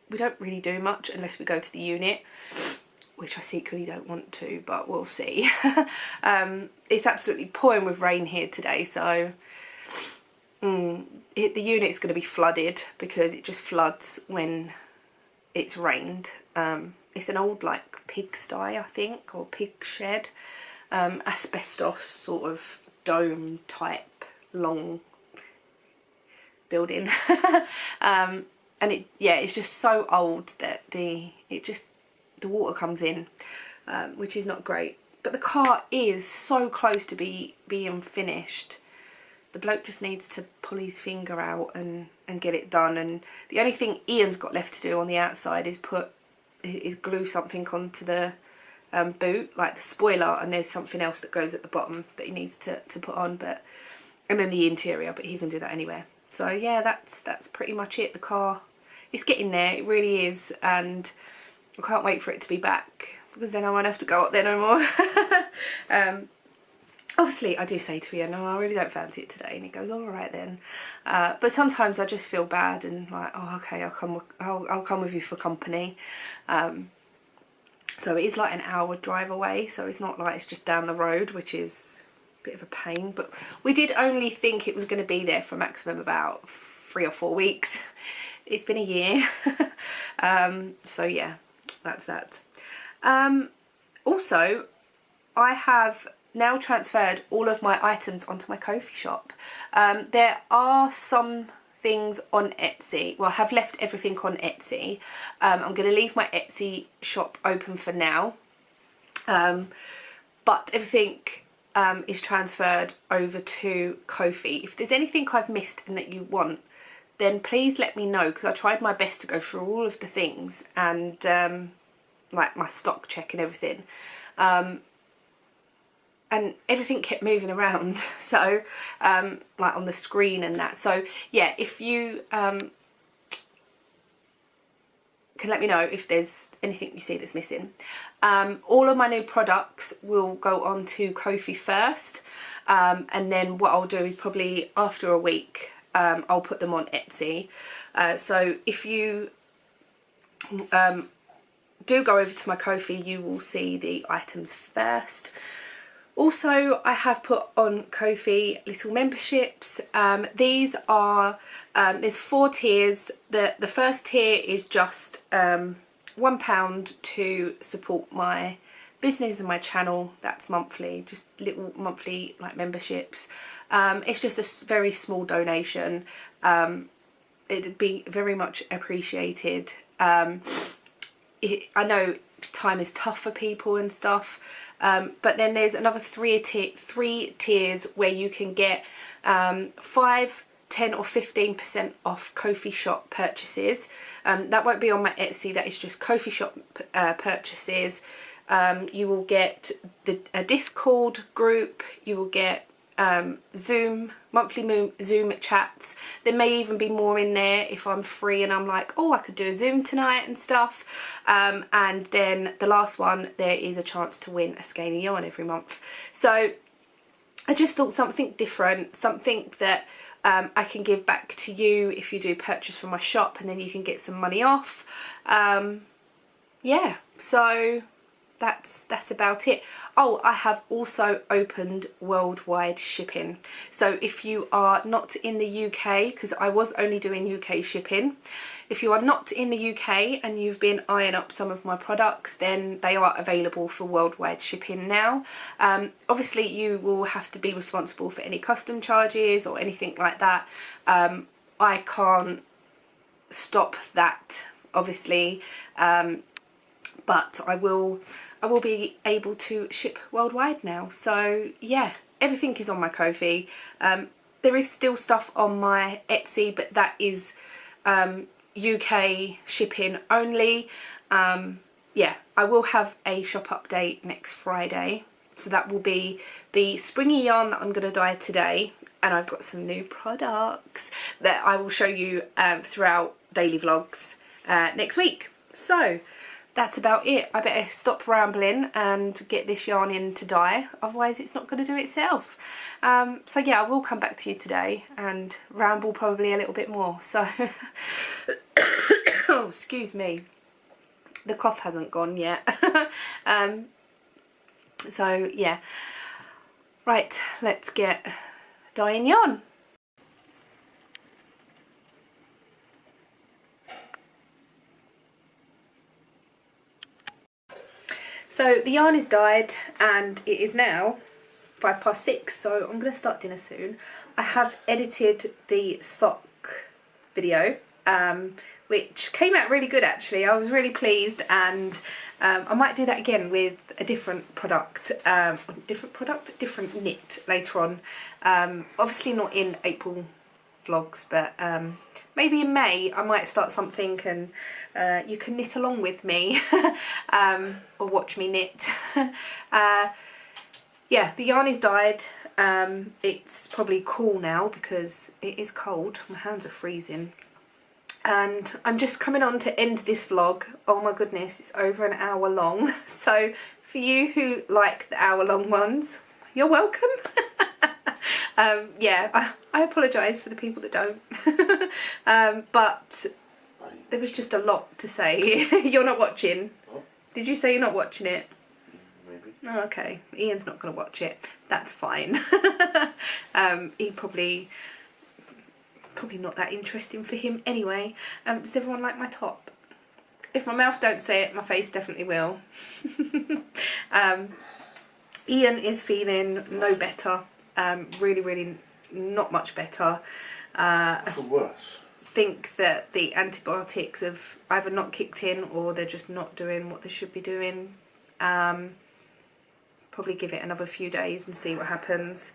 Speaker 2: we don't really do much unless we go to the unit, which I secretly don't want to, but we'll see. It's absolutely pouring with rain here today, so the unit's going to be flooded because it just floods when it's rained. It's an old like pigsty, I think, or pig shed, asbestos sort of dome type long building. And it's just so old that the water comes in, which is not great. But the car is so close to being finished. The bloke just needs to pull his finger out and get it done. And the only thing Ian's got left to do on the outside is glue something onto the boot, like the spoiler, and there's something else that goes at the bottom that he needs to put on, and then the interior, but he can do that anywhere. So yeah, that's pretty much it. The car, it's getting there, it really is, and I can't wait for it to be back, because then I won't have to go up there no more. Obviously I do say to Ian, no, I really don't fancy it today, and he goes, all right then. But sometimes I just feel bad and like, oh okay, I'll come with you for company. So it is like an hour drive away, so it's not like it's just down the road, which is bit of a pain. But we did only think it was going to be there for maximum about 3 or 4 weeks. It's been a year. So yeah, that's that. Also, I have now transferred all of my items onto my Ko-fi shop. There are some things on Etsy. Well, I have left everything on Etsy. I'm going to leave my Etsy shop open for now. But everything is transferred over to Ko-fi. If there's anything I've missed and that you want, then please let me know, because I tried my best to go through all of the things and like my stock check and everything. And everything kept moving around, so like on the screen and that. So yeah, if you can let me know if there's anything you see that's missing. All of my new products will go on to Ko-fi first, and then what I'll do is probably after a week I'll put them on Etsy. So if you do go over to my Ko-fi, you will see the items first. Also, I have put on Ko-fi little memberships. These are, there's 4 tiers. The first tier is just £1 to support my business and my channel. That's monthly, just little monthly like memberships. It's just a very small donation. It'd be very much appreciated. I know time is tough for people and stuff, but then there's another three tiers where you can get 5, 10 or 15% off Ko-fi shop purchases. That won't be on my Etsy, that is just Ko-fi shop purchases. You will get a Discord group, you will get monthly Zoom chats. There may even be more in there if I'm free and I'm like, oh, I could do a Zoom tonight and stuff. And then the last one, there is a chance to win a skein of yarn every month. So I just thought something different, something that I can give back to you if you do purchase from my shop, and then you can get some money off. Yeah, so that's about it. Oh, I have also opened worldwide shipping. So if you are not in the UK, because I was only doing UK shipping, if you are not in the UK and you've been eyeing up some of my products, then they are available for worldwide shipping now. Obviously you will have to be responsible for any custom charges or anything like that. I can't stop that, obviously, but I will be able to ship worldwide now. So yeah, everything is on my Ko-fi. There is still stuff on my Etsy, but that is UK shipping only. Yeah, I will have a shop update next Friday. So that will be the springy yarn that I'm going to dye today. And I've got some new products that I will show you throughout daily vlogs next week. So that's about it. I better stop rambling and get this yarn in to dye, otherwise it's not going to do itself. So yeah, I will come back to you today and ramble probably a little bit more. So, oh, excuse me, the cough hasn't gone yet. So yeah, right, let's get dyeing yarn. So the yarn is dyed and it is now 6:05, so I'm going to start dinner soon. I have edited the sock video, which came out really good actually. I was really pleased, and I might do that again with a different product, different knit later on. Obviously not in April vlogs, but maybe in May I might start something and you can knit along with me or watch me knit. Yeah, the yarn is dyed. It's probably cool now because it is cold. My hands are freezing. And I'm just coming on to end this vlog. Oh my goodness, it's over an hour long. So for you who like the hour-long ones, you're welcome. Yeah, I apologise for the people that don't. But there was just a lot to say. You're not watching. What? Did you say you're not watching it?
Speaker 3: Maybe.
Speaker 2: Oh, okay. Ian's not going to watch it. That's fine. He probably not that interesting for him anyway. Does everyone like my top? If my mouth don't say it, my face definitely will. Ian is feeling no better. Really not much better.
Speaker 3: For worse.
Speaker 2: Think that the antibiotics have either not kicked in or they're just not doing what they should be doing. Probably give it another few days and see what happens.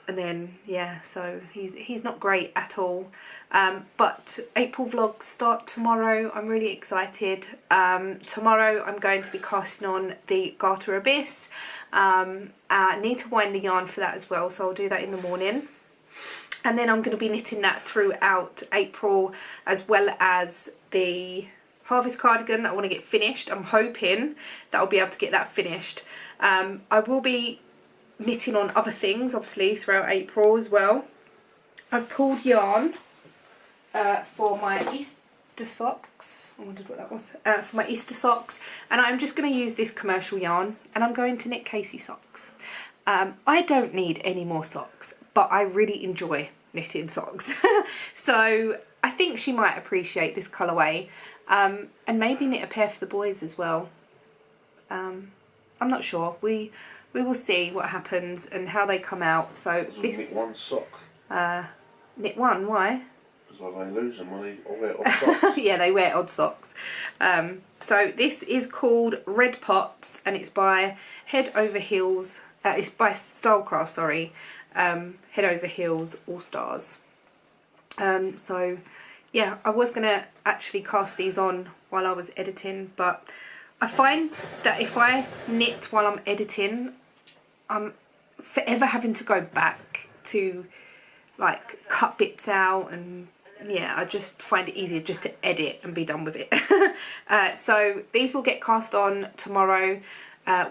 Speaker 2: And then yeah, so he's not great at all. But April vlogs start tomorrow. I'm really excited. Tomorrow I'm going to be casting on the Garter Abyss. I need to wind the yarn for that as well, so I'll do that in the morning. And then I'm going to be knitting that throughout April, as well as the harvest cardigan that I want to get finished. I'm hoping that I'll be able to get that finished. I will be knitting on other things, obviously, throughout April as well. I've pulled yarn for my Easter socks. I wondered what that was. For my Easter socks. And I'm just going to use this commercial yarn. And I'm going to knit Casey socks. I don't need any more socks, but I really enjoy knitting socks. So I think she might appreciate this colourway. And maybe knit a pair for the boys as well. I'm not sure. We will see what happens and how they come out. So this
Speaker 3: knit one sock.
Speaker 2: Knit one, why?
Speaker 3: Because I lose them when they all wear odd socks.
Speaker 2: Yeah, they wear odd socks. So this is called Red Pots, and it's by Head Over Heels. It's by Stylecraft, sorry. Head Over Heels All Stars. So yeah, I was gonna actually cast these on while I was editing, but I find that if I knit while I'm editing, I'm forever having to go back to like cut bits out, and yeah, I just find it easier just to edit and be done with it. So these will get cast on tomorrow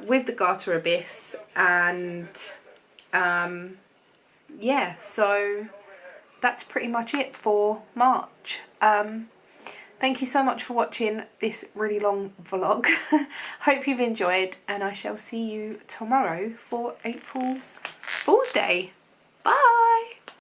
Speaker 2: with the Garter Abyss, and yeah, so that's pretty much it for March. Thank you so much for watching this really long vlog. Hope you've enjoyed, and I shall see you tomorrow for April Fool's Day. Bye!